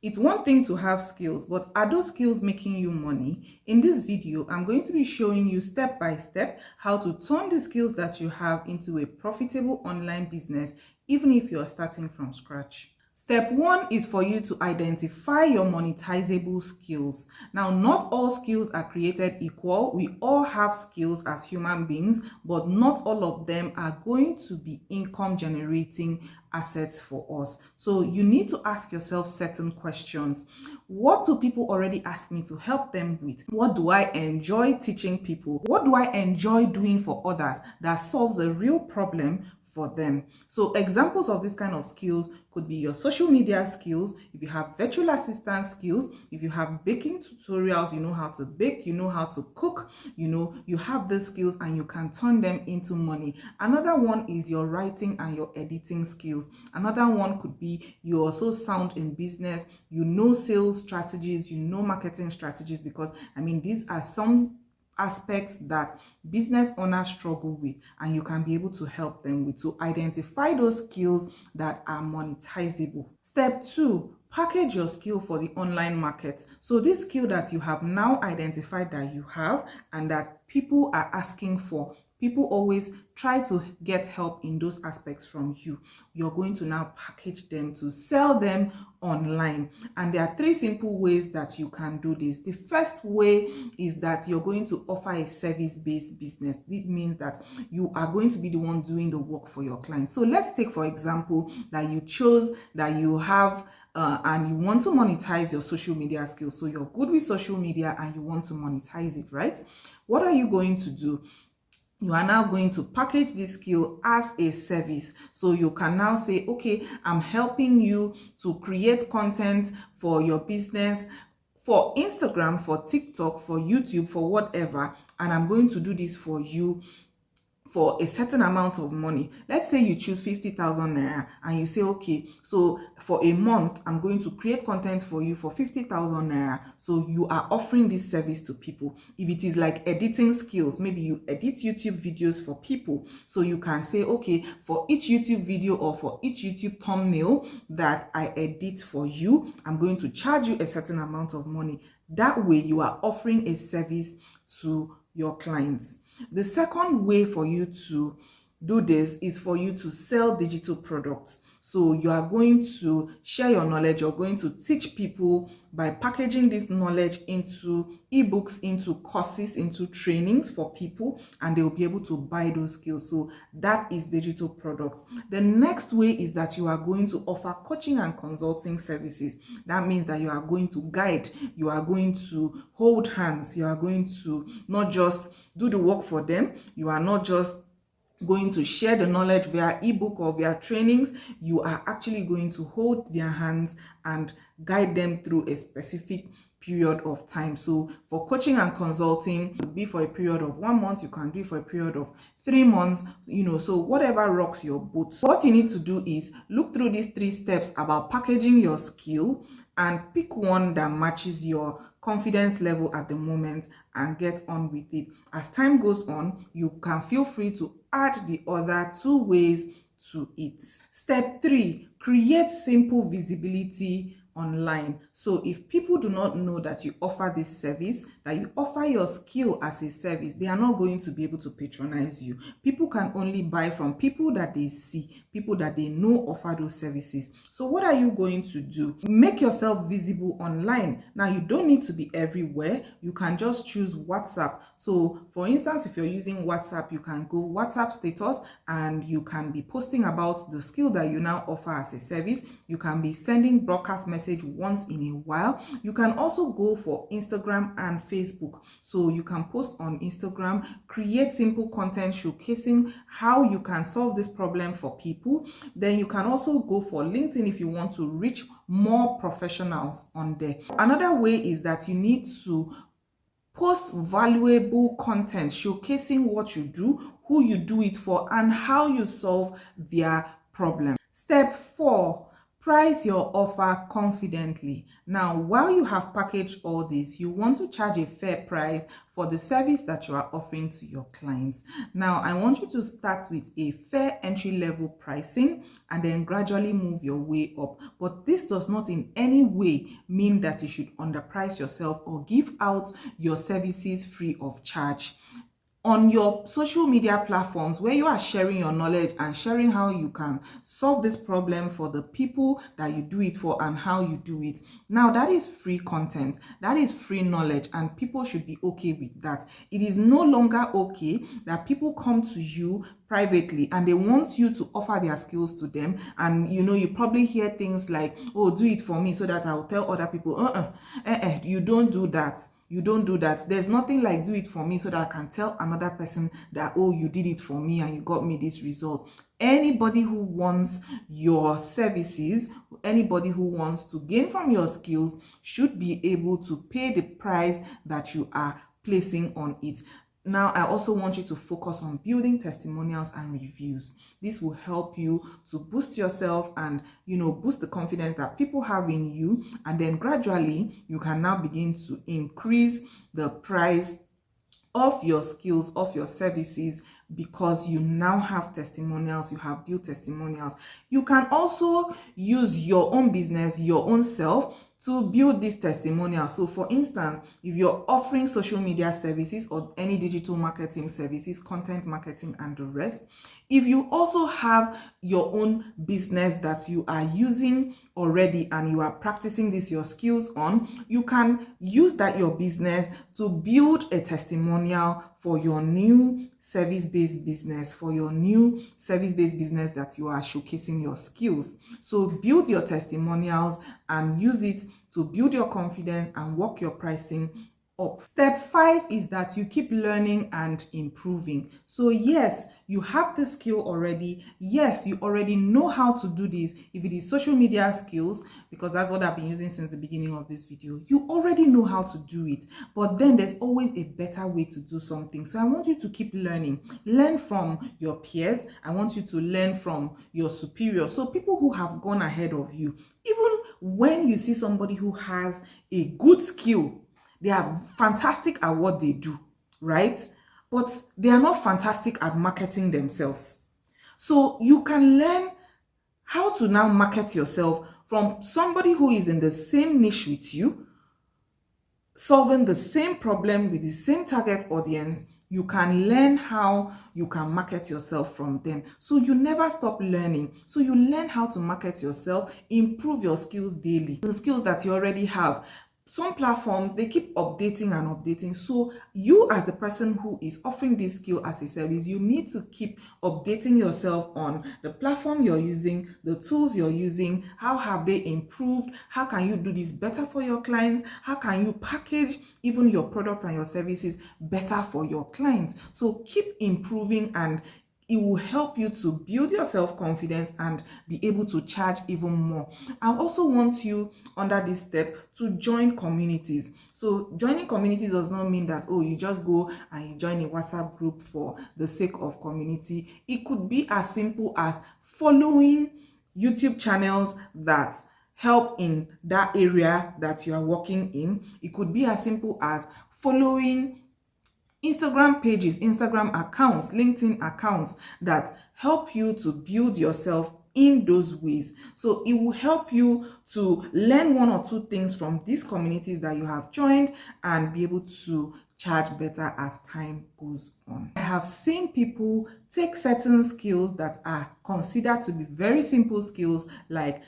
It's one thing to have skills, but are those skills making you money? In this video, I'm going to be showing you step by step how to turn the skills that you have into a profitable online business, even if you're starting from scratch. Step one is for you to identify your monetizable skills. Now, not all skills are created equal. We all have skills as human beings, but not all of them are going to be income generating assets for us. So you need to ask yourself certain questions. What do people already ask me to help them with? What do I enjoy teaching people? What do I enjoy doing for others that solves a real problem for them? So examples of this kind of skills could be your social media skills. If you have virtual assistant skills, if you have baking tutorials, you know how to bake, you know how to cook, you have the skills and you can turn them into money. Another one is your writing and your editing skills. Another one could be you also sound in business, you know sales strategies, you know marketing strategies, because these are some aspects that business owners struggle with and you can be able to help them with. So identify those skills that are monetizable. Step two, package your skill for the online market. So this skill that you have now identified that you have and that people are asking for, people always try to get help in those aspects from you. You're going to now package them to sell them online. And there are three simple ways that you can do this. The first way is that you're going to offer a service-based business. This means that you are going to be the one doing the work for your clients. So let's take, for example, that you chose that you have and you want to monetize your social media skills. So you're good with social media and you want to monetize it, right? What are you going to do? You are now going to package this skill as a service. So you can now say, okay, I'm helping you to create content for your business, for Instagram, for TikTok, for YouTube, for whatever, and I'm going to do this for you for a certain amount of money. Let's say you choose 50,000 naira and you say, okay, so for a month, I'm going to create content for you for 50,000 naira. So you are offering this service to people. If it is like editing skills, maybe you edit YouTube videos for people. So you can say, okay, for each YouTube video or for each YouTube thumbnail that I edit for you, I'm going to charge you a certain amount of money. That way you are offering a service to your clients. The second way for you to do this is for you to sell digital products. So you are going to share your knowledge, you're going to teach people by packaging this knowledge into ebooks, into courses, into trainings for people, and they will be able to buy those skills. So that is digital products. The next way is that you are going to offer coaching and consulting services. That means that you are going to guide, you are going to hold hands, you are going to not just do the work for them, you are not just going to share the knowledge via ebook or via trainings, you are actually going to hold their hands and guide them through a specific period of time. So for coaching and consulting, it would be for a period of 1 month, you can do it for a period of 3 months, so whatever rocks your boat. What you need to do is look through these 3 steps about packaging your skill and pick one that matches your confidence level at the moment and get on with it. As time goes on, you can feel free to add the other 2 ways to it. Step 3, create simple visibility online. So if people do not know that you offer this service, that you offer your skill as a service, they are not going to be able to patronize you. People can only buy from people that they see, people that they know offer those services. So what are you going to do? Make yourself visible online. Now, you don't need to be everywhere. You can just choose WhatsApp. So for instance, if you're using WhatsApp, you can go WhatsApp status and you can be posting about the skill that you now offer as a service. You can be sending broadcast message once in a while. You can also go for Instagram and Facebook. So you can post on Instagram, create simple content showcasing how you can solve this problem for people. Then you can also go for LinkedIn if you want to reach more professionals on there. Another way is that you need to post valuable content showcasing what you do, who you do it for, and how you solve their problem. Step 4, Price your offer confidently. Now, while you have packaged all this, you want to charge a fair price for the service that you are offering to your clients. Now, I want you to start with a fair entry level pricing and then gradually move your way up. But this does not in any way mean that you should underprice yourself or give out your services free of charge. On your social media platforms where you are sharing your knowledge and sharing how you can solve this problem for the people that you do it for and how you do it. Now that is free content, that is free knowledge, and people should be okay with that. It is no longer okay that people come to you privately and they want you to offer their skills to them, and you probably hear things like, oh, do it for me so that I'll tell other people. You don't do that. You don't do that. There's nothing like do it for me so that I can tell another person that, oh, you did it for me and you got me this result. Anybody who wants your services, anybody who wants to gain from your skills should be able to pay the price that you are placing on it. Now, I also want you to focus on building testimonials and reviews. This will help you to boost yourself and, boost the confidence that people have in you. And then gradually, you can now begin to increase the price of your skills, of your services, because you now have testimonials, you have built testimonials. You can also use your own business, your own self, to build this testimonial. So for instance, if you're offering social media services or any digital marketing services, content marketing and the rest, if you also have your own business that you are using already and you are practicing this, your skills on, you can use that your business to build a testimonial for your new service-based business, that you are showcasing your skills. So build your testimonials and use it to build your confidence and work your pricing up. Step 5 is that you keep learning and improving. So yes, you have the skill already. Yes, you already know how to do this. If it is social media skills, because that's what I've been using since the beginning of this video, you already know how to do it. But then there's always a better way to do something. So I want you to keep learning. Learn from your peers. I want you to learn from your superiors. So people who have gone ahead of you. Even when you see somebody who has a good skill, they are fantastic at what they do, right? But they are not fantastic at marketing themselves. So you can learn how to now market yourself from somebody who is in the same niche with you, solving the same problem with the same target audience. You can learn how you can market yourself from them. So you never stop learning. So you learn how to market yourself, improve your skills daily, the skills that you already have. Some platforms, they keep updating and updating. So you, as the person who is offering this skill as a service, you need to keep updating yourself on the platform you're using, the tools you're using. How have they improved? How can you do this better for your clients? How can you package even your product and your services better for your clients? So keep improving, and it will help you to build your self-confidence and be able to charge even more. I also want you, under this step, to join communities. So joining communities does not mean that, oh, you just go and you join a WhatsApp group for the sake of community. It could be as simple as following YouTube channels that help in that area that you are working in. It could be as simple as following Instagram pages, Instagram accounts, LinkedIn accounts that help you to build yourself in those ways. So it will help you to learn one or two things from these communities that you have joined and be able to charge better as time goes on. I have seen people take certain skills that are considered to be very simple skills, like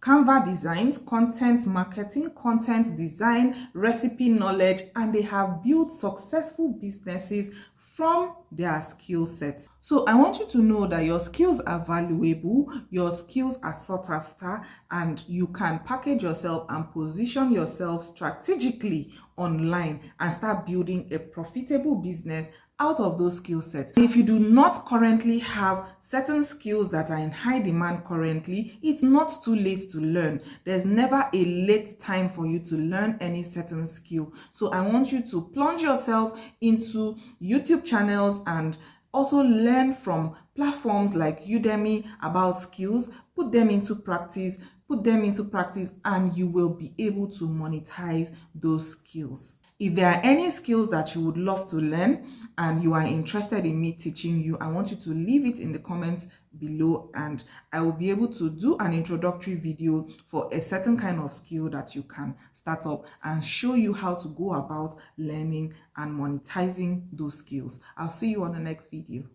Canva designs, content marketing, content design, recipe knowledge, and they have built successful businesses from their skill sets. So I want you to know that your skills are valuable, your skills are sought after, and you can package yourself and position yourself strategically online and start building a profitable business out of those skill sets. If you do not currently have certain skills that are in high demand currently, it's not too late to learn. There's never a late time for you to learn any certain skill. So I want you to plunge yourself into YouTube channels and also learn from platforms like Udemy about skills, put them into practice, put them into practice, and you will be able to monetize those skills. If there are any skills that you would love to learn and you are interested in me teaching you, I want you to leave it in the comments below, and I will be able to do an introductory video for a certain kind of skill that you can start up and show you how to go about learning and monetizing those skills. I'll see you on the next video.